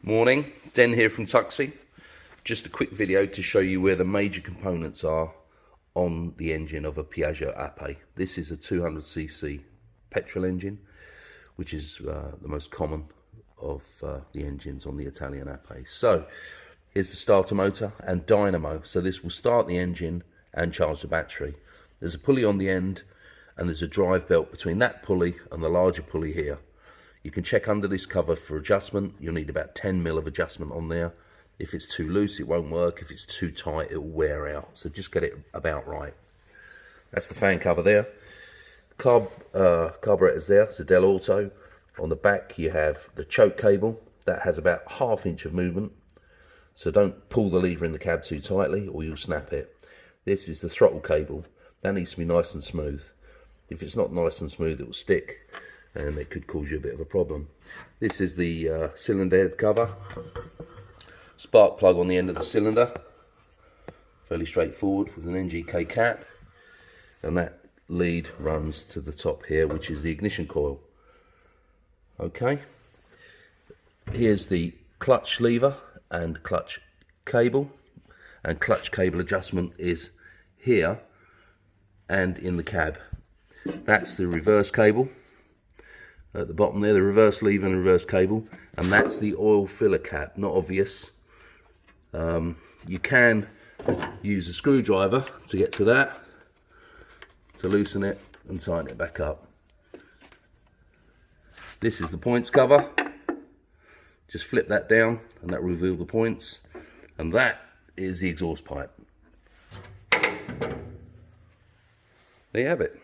Morning, Den here from Tukxi. Just a quick video to show you where the major components are on the engine of a Piaggio Apé. This is a 200cc petrol engine, which is the most common of the engines on the Italian Apé. So here's the starter motor and dynamo. So this will start the engine and charge the battery. There's a pulley on the end and there's a drive belt between that pulley and the larger pulley here. You can check under this cover for adjustment. You'll need about 10mm of adjustment on there. If it's too loose, it won't work. If it's too tight, it will wear out. So just get it about right. That's the fan cover there. Carburetor's there. It's a Del Auto. On the back, you have the choke cable. That has about ½ inch of movement. So don't pull the lever in the cab too tightly or you'll snap it. This is the throttle cable. That needs to be nice and smooth. If it's not nice and smooth, it will stick and it could cause you a bit of a problem. This is the cylinder head cover. Spark plug on the end of the cylinder. Fairly straightforward with an NGK cap. And that lead runs to the top here, which is the ignition coil. Okay. Here's the clutch lever and clutch cable. And clutch cable adjustment is here and in the cab. That's the reverse cable. At the bottom there, the reverse lever and reverse cable, and that's the oil filler cap. Not obvious. You can use a screwdriver to get to that, to loosen it and tighten it back up. This is the points cover. Just flip that down and that will reveal the points, and that is the exhaust pipe. There you have it.